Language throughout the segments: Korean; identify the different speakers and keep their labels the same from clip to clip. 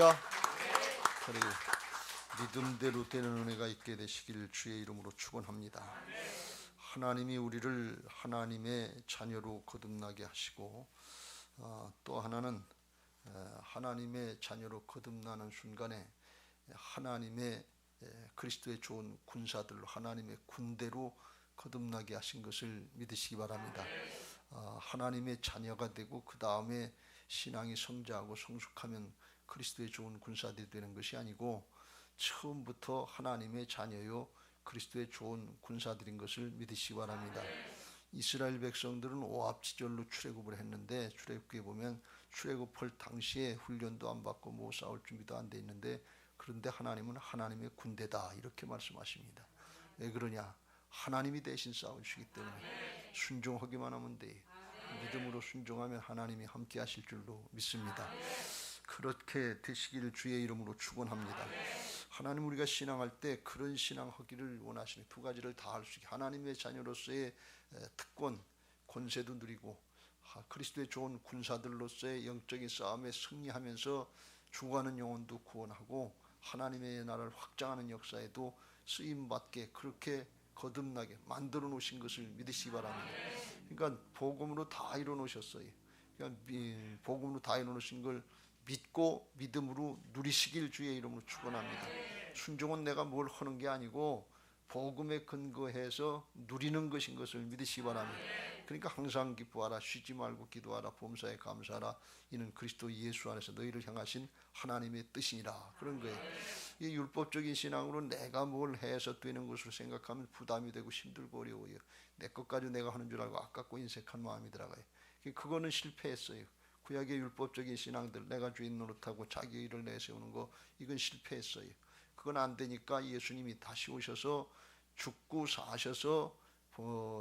Speaker 1: 야, 우리 믿음대로 되는 은혜가 있게 되시길 주의 이름으로 축원합니다. 하나님이 우리를 하나님의 자녀로 거듭나게 하시고 또 하나는 하나님의 자녀로 거듭나는 순간에 하나님의 그리스도의 좋은 군사들로 하나님의 군대로 거듭나게 하신 것을 믿으시기 바랍니다. 하나님의 자녀가 되고 그 다음에 신앙이 성장하고 성숙하면 그리스도의 좋은 군사들이 되는 것이 아니고 처음부터 하나님의 자녀요 그리스도의 좋은 군사들인 것을 믿으시기 바랍니다. 이스라엘 백성들은 오합지졸로 출애굽을 했는데 출애굽기에 보면 출애굽할 당시에 훈련도 안 받고 뭐 싸울 준비도 안 돼 있는데 그런데 하나님은 하나님의 군대다 이렇게 말씀하십니다. 왜 그러냐? 하나님이 대신 싸우시기 때문에 순종하기만 하면 돼. 믿음으로 순종하면 하나님이 함께 하실 줄로 믿습니다. 그렇게 되시기를 주의 이름으로 축원합니다. 하나님 우리가 신앙할 때 그런 신앙하기를 원하시는 두 가지를 다 할 수 있게 하나님의 자녀로서의 특권, 권세도 누리고 그리스도의 좋은 군사들로서의 영적인 싸움에 승리하면서 죽어가는 영혼도 구원하고 하나님의 나라를 확장하는 역사에도 쓰임받게 그렇게 거듭나게 만들어 놓으신 것을 믿으시기 바랍니다. 그러니까 복음으로 다 이뤄 놓으셨어요. 그러니까 복음으로 다 이뤄 놓으신 걸 믿고 믿음으로 누리시길 주의 이름으로 축원합니다. 순종은 내가 뭘 하는 게 아니고 복음에 근거해서 누리는 것인 것을 믿으시기 바랍니다. 그러니까 항상 기뻐하라, 쉬지 말고 기도하라, 범사에 감사하라. 이는 그리스도 예수 안에서 너희를 향하신 하나님의 뜻이니라. 그런 거예요. 이 율법적인 신앙으로 내가 뭘 해서 되는 것으로 생각하면 부담이 되고 힘들고 어려워요. 내 것까지 내가 하는 줄 알고 아깝고 인색한 마음이 들어가요. 그거는 실패했어요. 구약의 율법적인 신앙들, 내가 주인 노릇하고 자기 일을 내세우는 거, 이건 실패했어요. 그건 안 되니까 예수님이 다시 오셔서 죽고 사셔서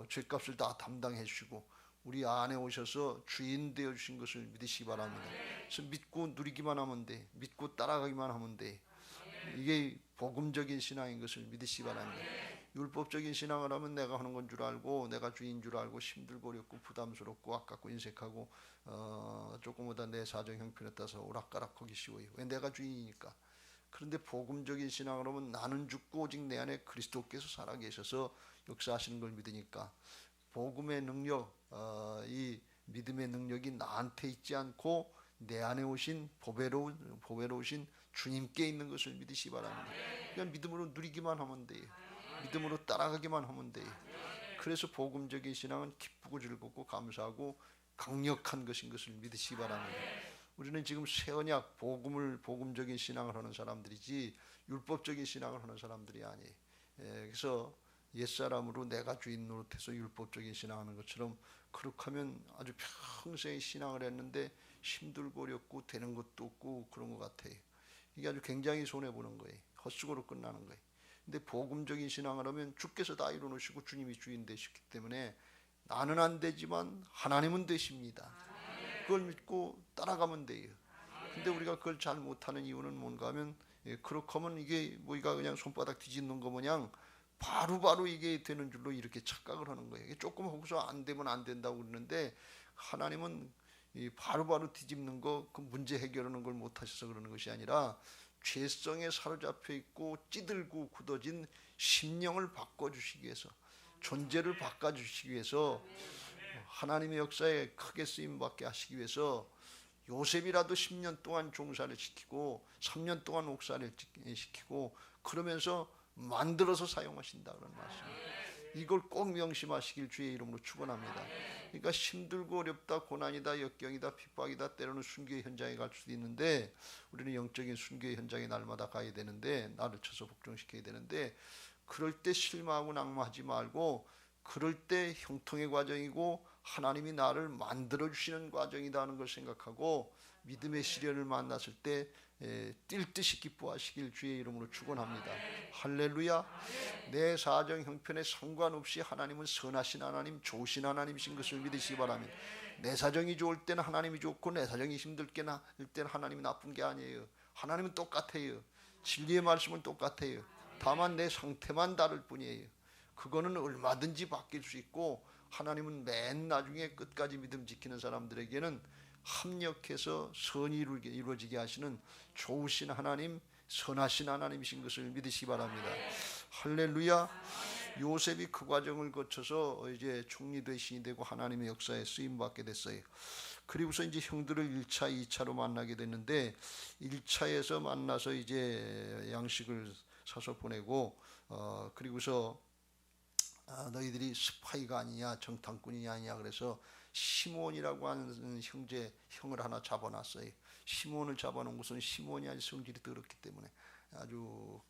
Speaker 1: 죄값을 다 담당해 주시고 우리 안에 오셔서 주인 되어 주신 것을 믿으시기 바랍니다. 그래서 믿고 누리기만 하면 돼. 믿고 따라가기만 하면 돼. 이게 복음적인 신앙인 것을 믿으시기 바랍니다. 율법적인 신앙을 하면 내가 하는 건 줄 알고 내가 주인 줄 알고 힘들고 어렵고 부담스럽고 아깝고 인색하고 조금보다 내 사정 형편에 따라서 오락가락하기 쉬워요. 왜? 내가 주인이니까. 그런데 복음적인 신앙을 하면 나는 죽고 오직 내 안에 그리스도께서 살아계셔서 역사하시는 걸 믿으니까 복음의 능력, 이 믿음의 능력이 나한테 있지 않고 내 안에 오신 보배로우신 주님께 있는 것을 믿으시기 바랍니다. 그냥 믿음으로 누리기만 하면 돼요. 믿음으로 따라가기만 하면 돼요. 그래서 복음적인 신앙은 기쁘고 즐겁고 감사하고 강력한 것인 것을 믿으시기 바랍니다. 우리는 지금 새 언약 복음적인 신앙을 하는 사람들이지 율법적인 신앙을 하는 사람들이 아니에요. 그래서 옛사람으로 내가 주인 노릇해서 율법적인 신앙하는 것처럼 그렇게 하면 아주 평생 신앙을 했는데 힘들고 어렵고 되는 것도 없고 그런 것 같아요. 이게 아주 굉장히 손해보는 거예요. 헛수고로 끝나는 거예요. 근데 복음적인 신앙을 하면 주께서 다 이루어놓으시고 주님이 주인 되셨기 때문에 나는 안 되지만 하나님은 되십니다. 그걸 믿고 따라가면 돼요. 근데 우리가 그걸 잘 못하는 이유는 뭔가 하면 그렇게 하면 이게 뭐가 그냥 손바닥 뒤집는 거 마냥 바로바로 이게 되는 줄로 이렇게 착각을 하는 거예요. 조금 하고서 안 되면 안 된다고 그러는데 하나님은 바로바로 뒤집는 거 그 문제 해결하는 걸 못하셔서 그러는 것이 아니라 죄성에 사로잡혀 있고 찌들고 굳어진 심령을 바꿔주시기 위해서 존재를 바꿔주시기 위해서 하나님의 역사에 크게 쓰임받게 하시기 위해서 요셉이라도 10년 동안 종사를 시키고 3년 동안 옥살이를 시키고 그러면서 만들어서 사용하신다 그런 말씀입니다. 이걸 꼭 명심하시길 주의 이름으로 축원합니다. 그러니까 힘들고 어렵다, 고난이다, 역경이다, 핍박이다, 때로는 순교의 현장에 갈 수도 있는데 우리는 영적인 순교의 현장에 날마다 가야 되는데 나를 쳐서 복종시켜야 되는데 그럴 때 실망하고 낙마하지 말고 그럴 때 형통의 과정이고 하나님이 나를 만들어주시는 과정이라는 걸 생각하고 믿음의 시련을 만났을 때 뛸 듯이 기뻐하시길 주의 이름으로 축원합니다. 할렐루야. 내 사정 형편에 상관없이 하나님은 선하신 하나님, 좋으신 하나님이신 것을 믿으시기 바랍니다. 내 사정이 좋을 때는 하나님이 좋고 내 사정이 힘들 때는 하나님이 나쁜 게 아니에요. 하나님은 똑같아요. 진리의 말씀은 똑같아요. 다만 내 상태만 다를 뿐이에요. 그거는 얼마든지 바뀔 수 있고 하나님은 맨 나중에 끝까지 믿음 지키는 사람들에게는 합력해서 선이 이루어지게 하시는 좋으신 하나님, 선하신 하나님이신 것을 믿으시기 바랍니다. 할렐루야. 요셉이 그 과정을 거쳐서 이제 총리 대신이 되고 하나님의 역사에 쓰임 받게 됐어요. 그리고서 이제 형들을 1차, 2차로 만나게 됐는데 1차에서 만나서 이제 양식을 사서 보내고 그리고서 너희들이 스파이가 아니냐 정탐꾼이 아니냐 그래서 시몬이라고 하는 형을 하나 잡아놨어요. 시몬을 잡아놓은 것은 시몬이 아주 성질이 더럽기 때문에 아주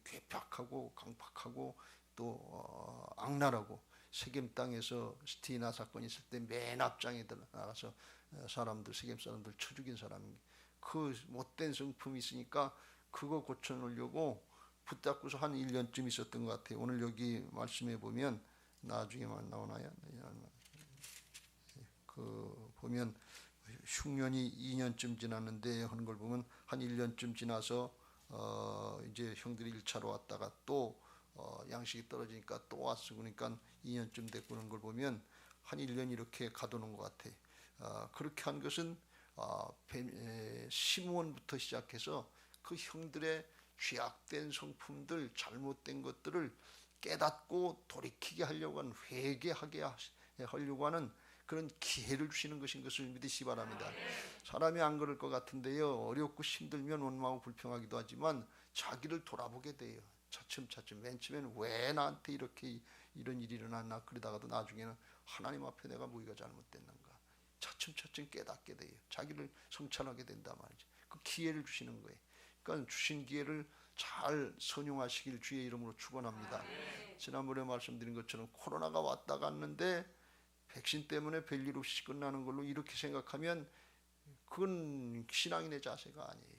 Speaker 1: 괴팍하고 강팍하고 또 악랄하고 세겜 땅에서 스티나 사건이 있을 때 맨 앞장에 나가서 세겜 사람들 쳐 죽인 사람이 그 못된 성품이 있으니까 그거 고쳐놓으려고 붙잡고서 한 1년쯤 있었던 것 같아요. 오늘 여기 말씀해 보면 나중에만 나오나요? 그 보면 흉년이 2년쯤 지났는데 하는 걸 보면 한 1년쯤 지나서 이제 형들이 1차로 왔다가 또 양식이 떨어지니까 또 왔어. 그러니까 2년쯤 됐고 그런 걸 보면 한 1년 이렇게 가두는 것 같아. 그렇게 한 것은 시몬부터 시작해서 그 형들의 죄악된 성품들, 잘못된 것들을 깨닫고 돌이키게 하려고 하는, 회개하게 하려고 하는 그런 기회를 주시는 것인 것을 믿으시기 바랍니다. 사람이 안 그럴 것 같은데요, 어렵고 힘들면 원망하고 불평하기도 하지만 자기를 돌아보게 돼요. 차츰차츰. 맨 처음에는 왜 나한테 이렇게 이런 일이 일어났나 그러다가도 나중에는 하나님 앞에 내가 뭐가 잘못됐는가 차츰차츰 깨닫게 돼요. 자기를 성찰하게 된단 말이죠. 그 기회를 주시는 거예요. 그러니까 주신 기회를 잘 선용하시길 주의 이름으로 축원합니다. 지난번에 말씀드린 것처럼 코로나가 왔다 갔는데 백신 때문에 별일 없이 끝나는 걸로 이렇게 생각하면 그건 신앙인의 자세가 아니에요.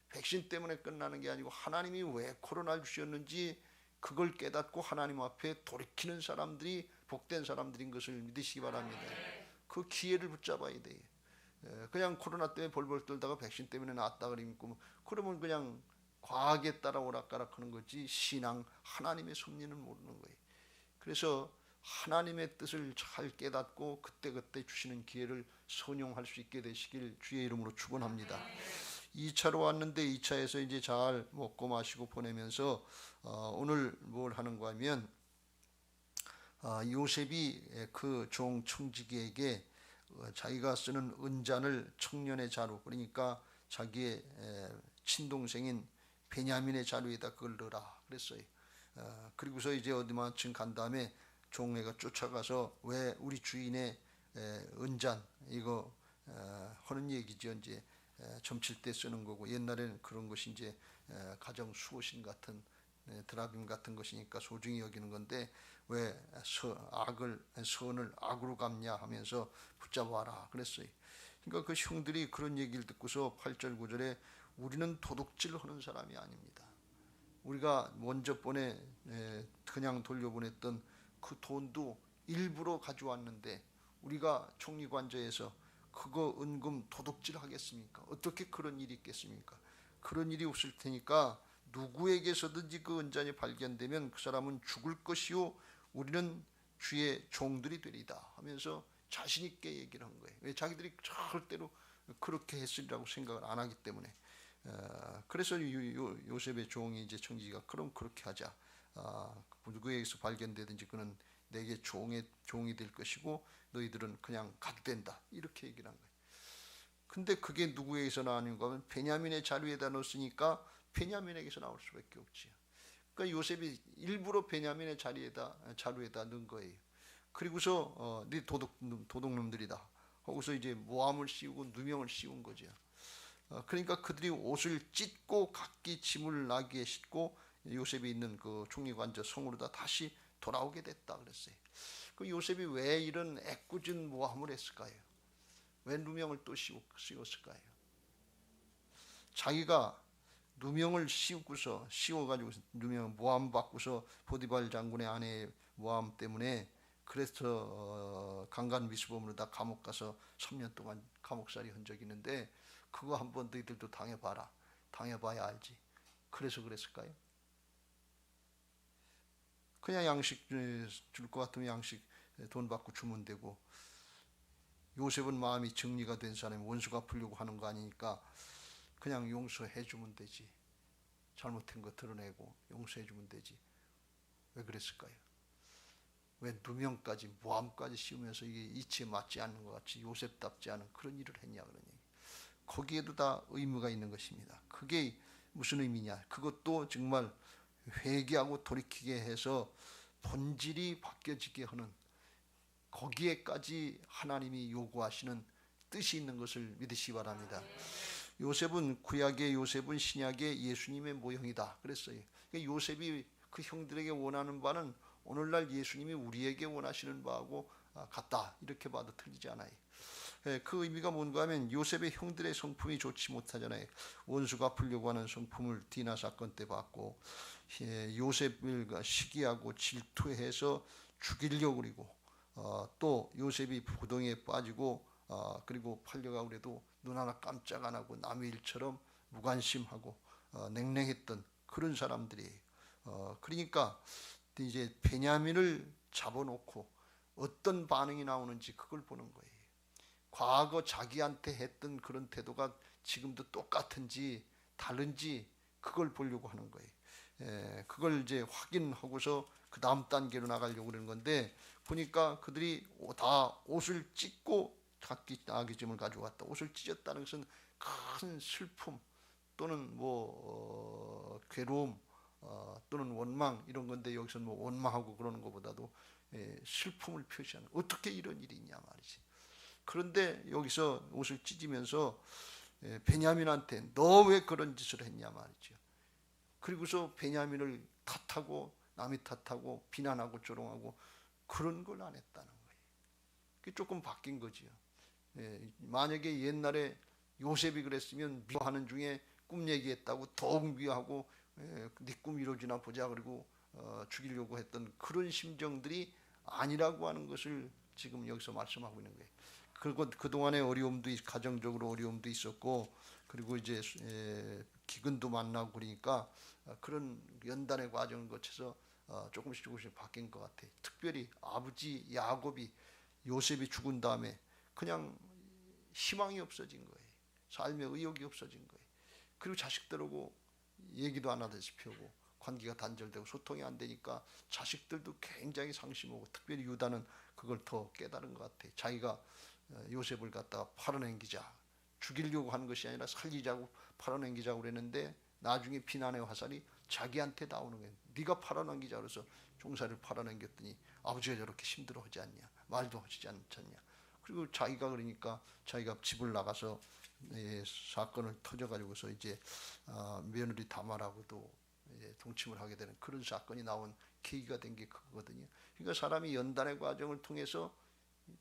Speaker 1: 백신 때문에 끝나는 게 아니고 하나님이 왜 코로나를 주셨는지 그걸 깨닫고 하나님 앞에 돌이키는 사람들이 복된 사람들인 것을 믿으시기 바랍니다. 그 기회를 붙잡아야 돼요. 그냥 코로나 때문에 벌벌 떨다가 백신 때문에 나았다 그러면 그냥 과학에 따라 오락가락하는 거지 신앙 하나님의 섭리는 모르는 거예요. 그래서 하나님의 뜻을 잘 깨닫고 그때그때 주시는 기회를 선용할 수 있게 되시길 주의 이름으로 축원합니다. 2차로 왔는데 2차에서 이제 잘 먹고 마시고 보내면서 오늘 뭘 하는가 하면 요셉이 그 종 청지기에게 자기가 쓰는 은잔을 청년의 자루, 그러니까 자기의 친동생인 베냐민의 자루에다 그걸 넣어라 그랬어요. 그리고서 이제 어디만쯤 간 다음에 종애가 쫓아가서 왜 우리 주인의 은잔 이거 하는 얘기죠. 이제 점칠 때 쓰는 거고 옛날에는 그런 것이 이제 가정 수호신 같은 드라빔 같은 것이니까 소중히 여기는 건데 왜 선을 악으로 갚냐 하면서 붙잡아라 그랬어요. 그러니까 그 형들이 그런 얘기를 듣고서 8절 9절에 우리는 도둑질 하는 사람이 아닙니다. 우리가 먼저 그냥 돌려보냈던 그 돈도 일부러 가져왔는데 우리가 총리관저에서 그거 은금 도둑질 하겠습니까? 어떻게 그런 일이 있겠습니까? 그런 일이 없을 테니까 누구에게서든지 그 은잔이 발견되면 그 사람은 죽을 것이요 우리는 주의 종들이 되리다 하면서 자신 있게 얘기를 한 거예요. 왜? 자기들이 절대로 그렇게 했으리라고 생각을 안 하기 때문에. 그래서 요셉의 종이 이제 청지기가 그럼 그렇게 하자. 누구에게서 발견되든지 그는 내게 종이 될 것이고 너희들은 그냥 가도 된다. 이렇게 얘기를 한 거예요. 근데 그게 누구에게서 나오는가 하면 베냐민의 자루에다 넣었으니까 베냐민에게서 나올 수밖에 없지요. 그러니까 요셉이 일부러 베냐민의 자루에다 넣은 거예요. 그리고서 네 도둑놈들이다. 거기서 이제 모함을 씌우고 누명을 씌운 거죠. 그러니까 그들이 옷을 찢고 각기 짐을 나귀에 싣고 요셉이 있는 그 총리관저 성으로다 다시 돌아오게 됐다 그랬어요. 그 요셉이 왜 이런 애꿎은 모함을 했을까요? 왜 누명을 또 씌웠을까요? 자기가 누명을 씌워가지고 누명 모함 받고서 보디발 장군의 아내의 모함 때문에 그래서 강간 미수범으로 다 감옥 가서 3년 동안 감옥살이 한 적이 있는데 그거 한번 너희들도 당해봐라. 당해봐야 알지. 그래서 그랬을까요? 그냥 양식 줄 것 같으면 양식 돈 받고 주면 되고 요셉은 마음이 정리가 된 사람이 원수 갚으려고 하는 거 아니니까 그냥 용서해 주면 되지. 잘못한 거 드러내고 용서해 주면 되지. 왜 그랬을까요? 왜 누명까지 모함까지 씌우면서 이게 이치에 맞지 않는 것 같이 요셉답지 않은 그런 일을 했냐 그런 얘기. 거기에도 다 의무가 있는 것입니다. 그게 무슨 의미냐? 그것도 정말 회개하고 돌이키게 해서 본질이 바뀌어지게 하는 거기에까지 하나님이 요구하시는 뜻이 있는 것을 믿으시기 바랍니다. 요셉은 구약의 요셉은 신약의 예수님의 모형이다 그랬어요. 요셉이 그 형들에게 원하는 바는 오늘날 예수님이 우리에게 원하시는 바하고 같다 이렇게 봐도 틀리지 않아요. 그 의미가 뭔가 하면 요셉의 형들의 성품이 좋지 못하잖아요. 원수가 갚으려고 하는 성품을 디나 사건 때 봤고, 요셉을 시기하고 질투해서 죽이려고 그리고 또 요셉이 부동에 빠지고 그리고 팔려가고 그래도 눈 하나 깜짝 안 하고 남의 일처럼 무관심하고 냉랭했던 그런 사람들이에요. 그러니까 이제 베냐민을 잡아놓고 어떤 반응이 나오는지 그걸 보는 거예요. 과거 자기한테 했던 그런 태도가 지금도 똑같은지 다른지 그걸 보려고 하는 거예요. 그걸 이제 확인하고서 그 다음 단계로 나가려고 그러는 건데 보니까 그들이 다 옷을 찢고 각기 나귀짐을 가져왔다. 옷을 찢었다는 것은 큰 슬픔 또는 괴로움 또는 원망 이런 건데 여기서 원망하고 그러는 것보다도 슬픔을 표시하는 어떻게 이런 일이 있냐 말이지. 그런데 여기서 옷을 찢으면서 베냐민한테 너 왜 그런 짓을 했냐 말이죠. 그리고서 베냐민을 탓하고 남이 탓하고 비난하고 조롱하고 그런 걸 안 했다는 거예요. 그게 조금 바뀐 거지요. 만약에 옛날에 요셉이 그랬으면 미워하는 중에 꿈 얘기했다고 더욱 미워하고 네 꿈 이루어지나 보자 그리고 죽이려고 했던 그런 심정들이 아니라고 하는 것을 지금 여기서 말씀하고 있는 거예요. 그리고 그동안의 어려움도 가정적으로 어려움도 있었고 그리고 이제 기근도 만나고 그러니까 그런 연단의 과정을 거쳐서 조금씩 바뀐 것 같아요. 특별히 아버지 야곱이 요셉이 죽은 다음에 그냥 희망이 없어진 거예요. 삶의 의욕이 없어진 거예요. 그리고 자식들하고 얘기도 안 하다시피 하고 관계가 단절되고 소통이 안 되니까 자식들도 굉장히 상심하고 특별히 유다는 그걸 더 깨달은 것 같아요. 자기가 요셉을 갖다가 팔아넘기자 죽이려고 하는 것이 아니라 살리자고 팔아넘기자고 그랬는데 나중에 비난의 화살이 자기한테 나오는 거예요. 네가 팔아넘기자 그래서 종사를 팔아넘겼더니 아버지가 저렇게 힘들어하지 않냐 말도 하지 않잖냐. 그리고 자기가 그러니까 자기가 집을 나가서 사건을 터져가지고서 이제 며느리 다말하고도 동침을 하게 되는 그런 사건이 나온 계기가 된 게 그거거든요. 그러니까 사람이 연단의 과정을 통해서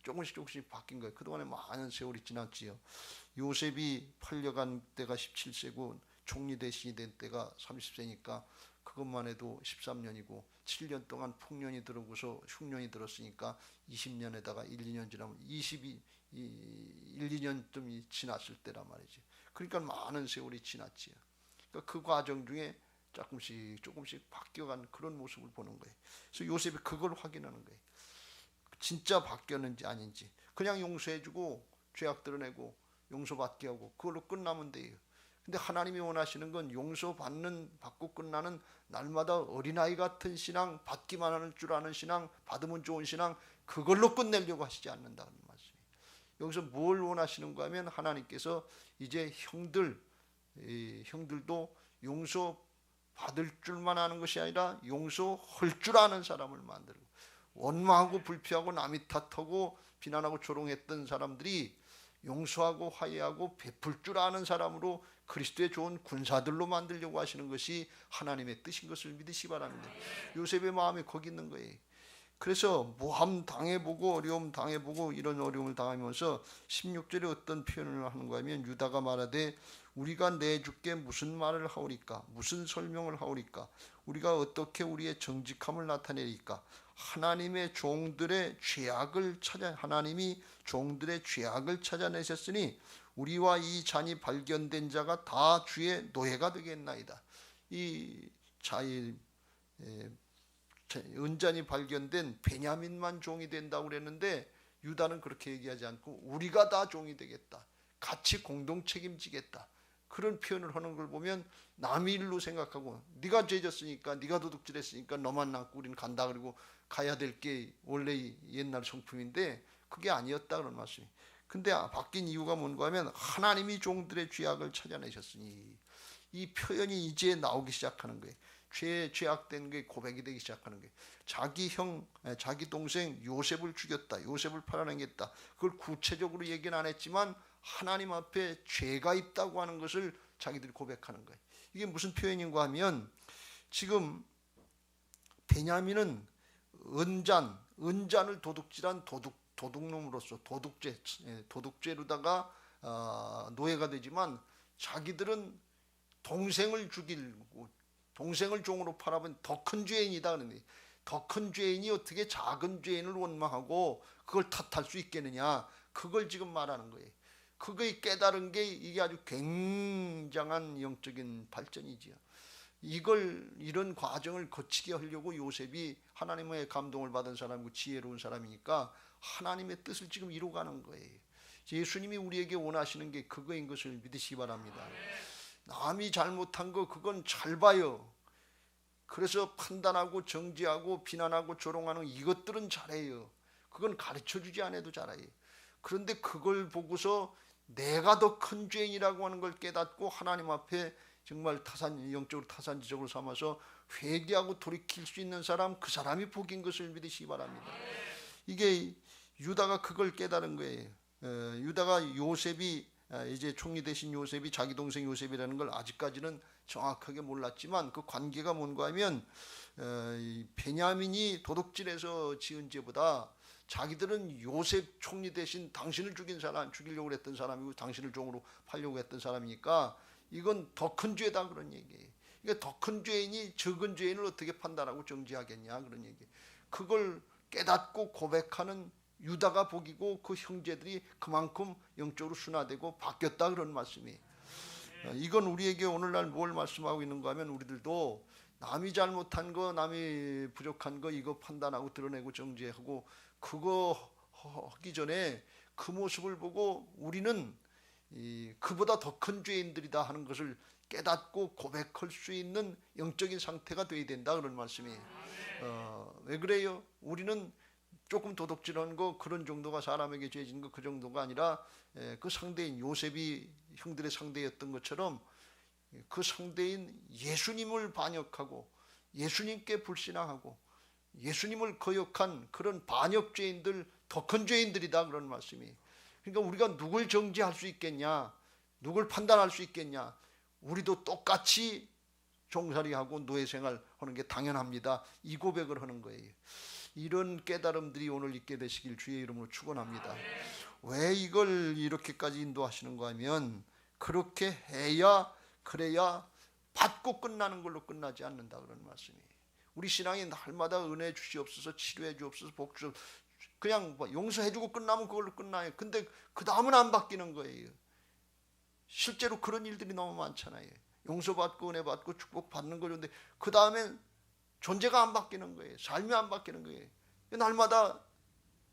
Speaker 1: 조금씩 바뀐 거예요. 그동안에 많은 세월이 지났지요. 요셉이 팔려간 때가 17세고 총리 대신이 된 때가 30세니까 그것만 해도 13년이고 7년 동안 풍년이 들어오고서 흉년이 들었으니까 20년에다가 1, 2년 지나면 1, 2년쯤 지났을 때란 말이지. 그러니까 많은 세월이 지났지요. 그러니까 그 과정 중에 조금씩 바뀌어간 그런 모습을 보는 거예요. 그래서 요셉이 그걸 확인하는 거예요. 진짜 바뀌었는지 아닌지. 그냥 용서해주고 죄악 드러내고 용서받게 하고 그걸로 끝나면 돼요. 근데 하나님이 원하시는 건 받고 끝나는 날마다 어린아이 같은 신앙, 받기만 하는 줄 아는 신앙, 받으면 좋은 신앙, 그걸로 끝내려고 하시지 않는다는 말씀이에요. 여기서 뭘 원하시는가 하면 하나님께서 이제 형들도 용서받을 줄만 아는 것이 아니라 용서할 줄 아는 사람을 만들고 원망하고 불피하고 남이 탓하고 비난하고 조롱했던 사람들이 용서하고 화해하고 베풀 줄 아는 사람으로 그리스도의 좋은 군사들로 만들려고 하시는 것이 하나님의 뜻인 것을 믿으시기 바랍니다. 요셉의 마음이 거기 있는 거예요. 그래서 모함 당해보고 어려움 당해보고 이런 어려움을 당하면서 16절에 어떤 표현을 하는가 하면 유다가 말하되 우리가 내주께 무슨 말을 하오리까 무슨 설명을 하오리까 우리가 어떻게 우리의 정직함을 나타내리까 하나님이 종들의 죄악을 찾아내셨으니 우리와 이 잔이 발견된 자가 다 주의 노예가 되겠나이다. 이 은잔이 발견된 베냐민만 종이 된다고 그랬는데 유다는 그렇게 얘기하지 않고 우리가 다 종이 되겠다, 같이 공동 책임지겠다, 그런 표현을 하는 걸 보면 남의 일로 생각하고 네가 죄졌으니까, 네가 도둑질했으니까 너만 남고 우리는 간다, 그리고 가야 될 게 원래 옛날 성품인데 그게 아니었다 그런 말씀이. 근데 바뀐 이유가 뭔가 하면 하나님이 종들의 죄악을 찾아내셨으니, 이 표현이 이제 나오기 시작하는 거예요. 죄악된 게 고백이 되기 시작하는 거예요. 자기 동생 요셉을 죽였다, 요셉을 팔아내겠다, 그걸 구체적으로 얘기는 안 했지만 하나님 앞에 죄가 있다고 하는 것을 자기들이 고백하는 거예요. 이게 무슨 표현인가 하면, 지금 베냐민은 은잔을 도둑질한 도둑놈으로서 도둑죄로다가 노예가 되지만, 자기들은 동생을 죽이고 동생을 종으로 팔아본 더 큰 죄인이다 그러니, 더 큰 죄인이 어떻게 작은 죄인을 원망하고 그걸 탓할 수 있겠느냐, 그걸 지금 말하는 거예요. 그걸 깨달은 게 이게 아주 굉장한 영적인 발전이지요. 이런 과정을 거치게 하려고 요셉이 하나님의 감동을 받은 사람이고 지혜로운 사람이니까 하나님의 뜻을 지금 이루어가는 거예요. 예수님이 우리에게 원하시는 게 그거인 것을 믿으시기 바랍니다. 남이 잘못한 거 그건 잘 봐요. 그래서 판단하고 정죄하고 비난하고 조롱하는 이것들은 잘해요. 그건 가르쳐주지 않아도 잘해요. 그런데 그걸 보고서 내가 더 큰 죄인이라고 하는 걸 깨닫고 하나님 앞에 정말 영적으로 타산지적으로 삼아서 회개하고 돌이킬 수 있는 사람, 그 사람이 복인 것을 믿으시기 바랍니다. 이게 유다가 그걸 깨달은 거예요. 유다가 요셉이 이제 총리 대신 요셉이 자기 동생 요셉이라는 걸 아직까지는 정확하게 몰랐지만, 그 관계가 뭔가 하면 베냐민이 도둑질해서 지은 죄보다 자기들은 요셉 총리 대신 당신을 죽이려고 했던 사람이고 당신을 종으로 팔려고 했던 사람이니까 이건 더 큰 죄다 그런 얘기예요. 이게 더 큰 죄인이 적은 죄인을 어떻게 판단하고 정죄하겠냐 그런 얘기. 그걸 깨닫고 고백하는 유다가 복이고 그 형제들이 그만큼 영적으로 순화되고 바뀌었다 그런 말씀이에요. 이건 우리에게 오늘날 뭘 말씀하고 있는가 하면, 우리들도 남이 잘못한 거, 남이 부족한 거 이거 판단하고 드러내고 정죄하고 그거 하기 전에 그 모습을 보고 우리는 그보다 더 큰 죄인들이다 하는 것을 깨닫고 고백할 수 있는 영적인 상태가 되어야 된다 그런 말씀이에요. 왜 그래요? 우리는 조금 도둑질한 거 그런 정도가 사람에게 죄진 거 그 정도가 아니라 그 상대인 요셉이 형들의 상대였던 것처럼 그 상대인 예수님을 반역하고 예수님께 불신앙하고 예수님을 거역한 그런 반역죄인들, 더 큰 죄인들이다 그런 말씀이. 그러니까 우리가 누굴 정죄할 수 있겠냐, 누굴 판단할 수 있겠냐, 우리도 똑같이 종살이하고 노예생활 하는 게 당연합니다, 이 고백을 하는 거예요. 이런 깨달음들이 오늘 있게 되시길 주의 이름으로 축원합니다. 왜 이걸 이렇게까지 인도하시는가 하면, 그렇게 해야 그래야 받고 끝나는 걸로 끝나지 않는다 그런 말씀이에요. 우리 신앙이 날마다 은혜 주시옵소서, 치료해 주옵소서, 복 주옵소서, 그냥 용서해 주고 끝나면 그걸로 끝나요. 근데 그 다음은 안 바뀌는 거예요. 실제로 그런 일들이 너무 많잖아요. 용서받고 은혜 받고 축복 받는 거는데 그 다음엔 존재가 안 바뀌는 거예요. 삶이 안 바뀌는 거예요. 날마다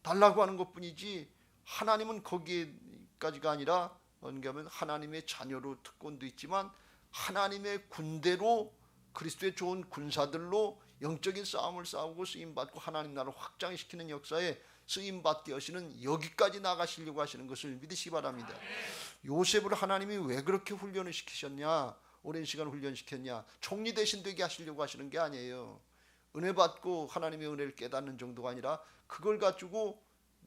Speaker 1: 달라고 하는 것뿐이지, 하나님은 거기까지가 아니라 뭔가 하면 하나님의 자녀로 특권도 있지만 하나님의 군대로, 그리스도의 좋은 군사들로 영적인 싸움을 싸우고 쓰임받고 하나님 나라를 확장시키는 역사에 쓰임받게 하시는, 여기까지 나가시려고 하시는 것을 믿으시기 바랍니다. 요셉을 하나님이 왜 그렇게 훈련을 시키셨냐, 오랜 시간 훈련시켰냐, 총리 대신 되게 하시려고 하시는 게 아니에요. 은혜 받고 하나님의 은혜를 깨닫는 정도가 아니라 그걸 가지고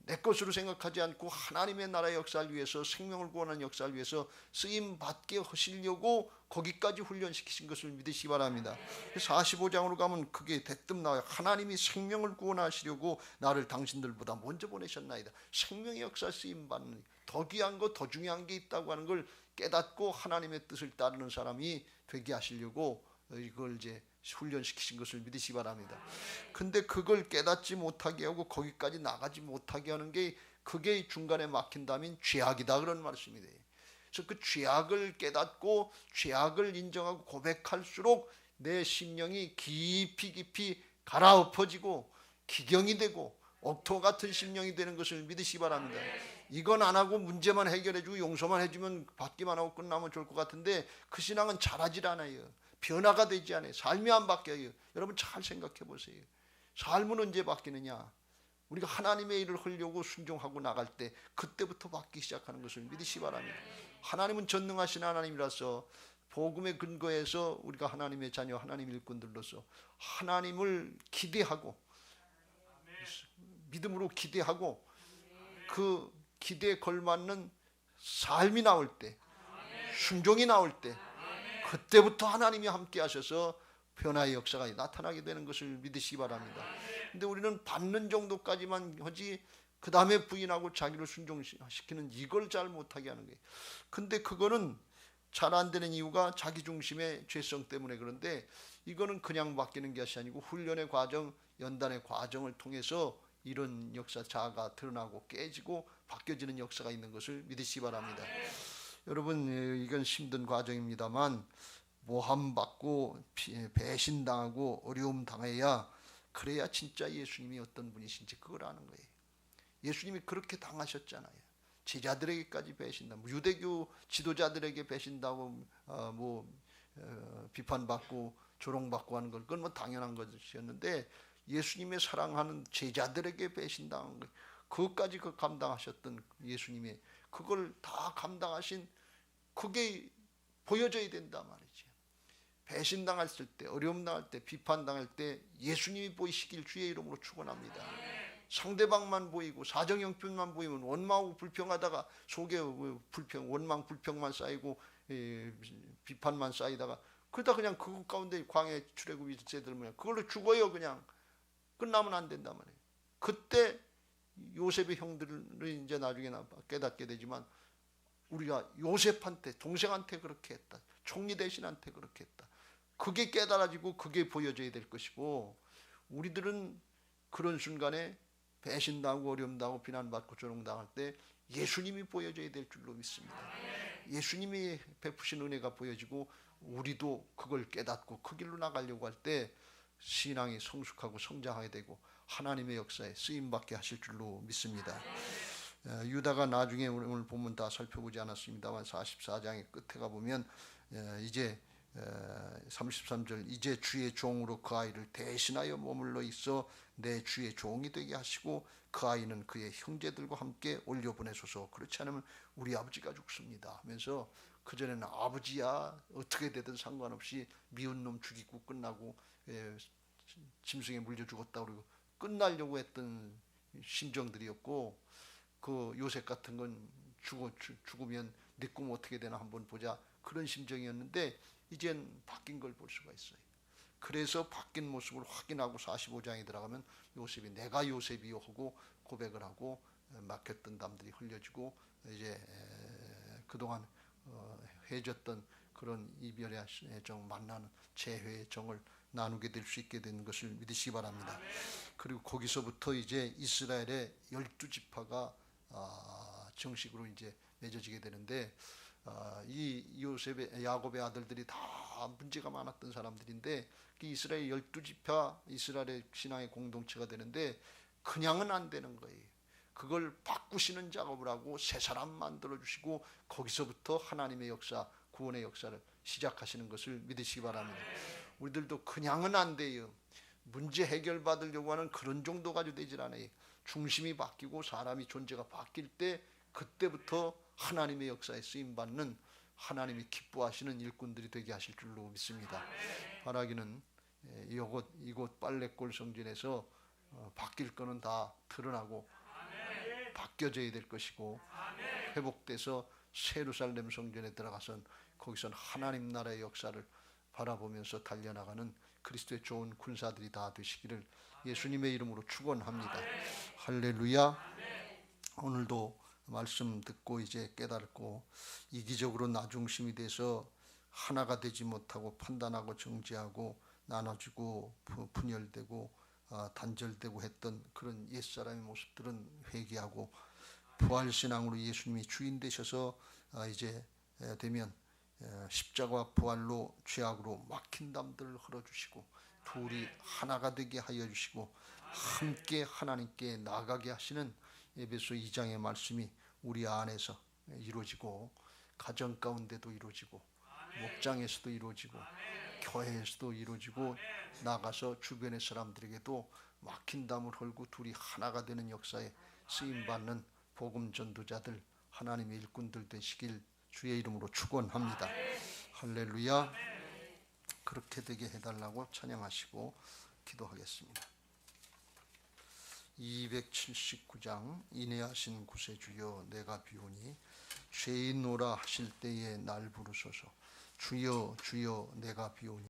Speaker 1: 내 것으로 생각하지 않고 하나님의 나라의 역사를 위해서, 생명을 구원하는 역사를 위해서 쓰임받게 하시려고 거기까지 훈련시키신 것을 믿으시기 바랍니다. 45장으로 가면 그게 대뜸 나와요. 하나님이 생명을 구원하시려고 나를 당신들보다 먼저 보내셨나이다. 생명의 역사 쓰임받는, 더 귀한 거, 더 중요한 게 있다고 하는 걸 깨닫고 하나님의 뜻을 따르는 사람이 되게 하시려고 이걸 이제 훈련시키신 것을 믿으시기 바랍니다. 근데 그걸 깨닫지 못하게 하고 거기까지 나가지 못하게 하는 게, 그게 중간에 막힌다면 죄악이다 그런 말씀이 돼요. 그래서 그 죄악을 깨닫고 죄악을 인정하고 고백할수록 내 심령이 깊이 갈아엎어지고 기경이 되고 옥토 같은 심령이 되는 것을 믿으시기 바랍니다. 이건 안 하고 문제만 해결해주고 용서만 해주면 받기만 하고 끝나면 좋을 것 같은데 그 신앙은 자라질 않아요. 변화가 되지 않아요. 삶이 안 바뀌어요. 여러분 잘 생각해 보세요. 삶은 언제 바뀌느냐? 우리가 하나님의 일을 하려고 순종하고 나갈 때 그때부터 바뀌기 시작하는 것을 믿으시기 바랍니다. 하나님은 전능하신 하나님이라서 복음의 근거에서 우리가 하나님의 자녀, 하나님의 일꾼들로서 하나님을 기대하고 믿음으로 기대하고 그 기대에 걸맞는 삶이 나올 때, 순종이 나올 때 그때부터 하나님이 함께 하셔서 변화의 역사가 나타나게 되는 것을 믿으시기 바랍니다. 근데 우리는 받는 정도까지만 하지 그 다음에 부인하고 자기를 순종시키는 이걸 잘 못하게 하는 거예요. 근데 그거는 잘 안 되는 이유가 자기중심의 죄성 때문에 그런데 이거는 그냥 바뀌는 것이 아니고 훈련의 과정, 연단의 과정을 통해서 이런 역사 자아가 드러나고 깨지고 바뀌어지는 역사가 있는 것을 믿으시기 바랍니다. 여러분 이건 힘든 과정입니다만 모함받고 배신당하고 어려움 당해야 그래야 진짜 예수님이 어떤 분이신지 그걸 아는 거예요. 예수님이 그렇게 당하셨잖아요. 제자들에게까지 배신당, 유대교 지도자들에게 배신당하고 비판받고 조롱받고 하는 걸 그건 뭐 당연한 것이었는데 예수님의 사랑하는 제자들에게 배신당한 거 그것까지 그 감당하셨던 예수님의 그걸 다 감당하신 그게 보여져야 된다 말이지. 배신당했을 때, 어려움 당할 때, 비판당할 때 예수님이 보이시길 주의 이름으로 축원합니다. 상대방만 보이고 사정형편만 보이면 원망하고 불평하다가 속에 원망 불평만 쌓이고 비판만 쌓이다가 그러다 그냥 그것 가운데 광해 출애굽이 새들면 그걸로 죽어요. 그냥 끝나면 안 된단 말이에요. 그때 요셉의 형들을 이제 나중에 깨닫게 되지만 우리가 요셉한테 동생한테 그렇게 했다. 총리 대신한테 그렇게 했다. 그게 깨달아지고 그게 보여져야 될 것이고 우리들은 그런 순간에 배신당하고 어려움당하고 비난받고 조롱당할 때 예수님이 보여져야 될 줄로 믿습니다. 예수님이 베푸신 은혜가 보여지고 우리도 그걸 깨닫고 그 길로 나가려고 할 때 신앙이 성숙하고 성장하게 되고 하나님의 역사에 쓰임받게 하실 줄로 믿습니다. 유다가 나중에 오늘 본문 다 살펴보지 않았습니다만 44장의 끝에 가보면 이제 33절 이제 주의 종으로 그 아이를 대신하여 머물러 있어 내 주의 종이 되게 하시고 그 아이는 그의 형제들과 함께 올려보내소서. 그렇지 않으면 우리 아버지가 죽습니다 하면서 그전에는 아버지야 어떻게 되든 상관없이 미운 놈 죽이고 끝나고 짐승에 물려 죽었다 그러고 끝나려고 했던 심정들이었고 그 요셉 같은 건 죽으면 내 꿈 어떻게 되나 한번 보자 그런 심정이었는데 이젠 바뀐 걸 볼 수가 있어요. 그래서 바뀐 모습을 확인하고 45장에 들어가면 요셉이 내가 요셉이요 하고 고백을 하고 막혔던 담들이 흘려지고 이제 그동안 해졌던 그런 이별의 정 만나는 재회의 정을 나누게 될 수 있게 되는 것을 믿으시기 바랍니다. 그리고 거기서부터 이제 이스라엘의 12지파가 정식으로 이제 맺어지게 되는데 이 요셉의 야곱의 아들들이 다 문제가 많았던 사람들인데 이스라엘 12지파 이스라엘의 신앙의 공동체가 되는데 그냥은 안 되는 거예요. 그걸 바꾸시는 작업을 하고 새 사람 만들어 주시고 거기서부터 하나님의 역사 구원의 역사를 시작하시는 것을 믿으시기 바랍니다. 우리들도 그냥은 안 돼요. 문제 해결받으려고 하는 그런 정도 가지고 되질 않아요. 중심이 바뀌고 사람이 존재가 바뀔 때 그때부터 하나님의 역사에 쓰임받는 하나님이 기뻐하시는 일꾼들이 되게 하실 줄로 믿습니다. 바라기는 이곳 빨래골 성전에서 바뀔 거는 다 드러나고 바뀌어져야 될 것이고 회복돼서 예루살렘 성전에 들어가선 거기선 하나님 나라의 역사를 바라보면서 달려나가는 그리스도의 좋은 군사들이 다 되시기를 예수님의 이름으로 축원합니다. 할렐루야. 오늘도 말씀 듣고 이제 깨닫고 이기적으로 나중심이 돼서 하나가 되지 못하고 판단하고 정죄하고 나눠지고 분열되고 단절되고 했던 그런 옛사람의 모습들은 회개하고 부활신앙으로 예수님이 주인 되셔서 이제 되면 십자가와 부활로 죄악으로 막힌 담들을 흘러주시고 둘이 하나가 되게 하여 주시고 함께 하나님께 나가게 하시는 에베소 2장의 말씀이 우리 안에서 이루어지고 가정 가운데도 이루어지고 목장에서도 이루어지고 교회에서도 이루어지고 나가서 주변의 사람들에게도 막힌 담을 헐고 둘이 하나가 되는 역사에 쓰임받는 복음 전도자들 하나님의 일꾼들 되시길 주의 이름으로 축원합니다. 할렐루야. 그렇게 되게 해달라고 찬양하시고 기도하겠습니다. 279장 인애하신 구세주여 내가 비오니 죄인노라 하실 때에 날 부르소서. 주여 주여 내가 비오니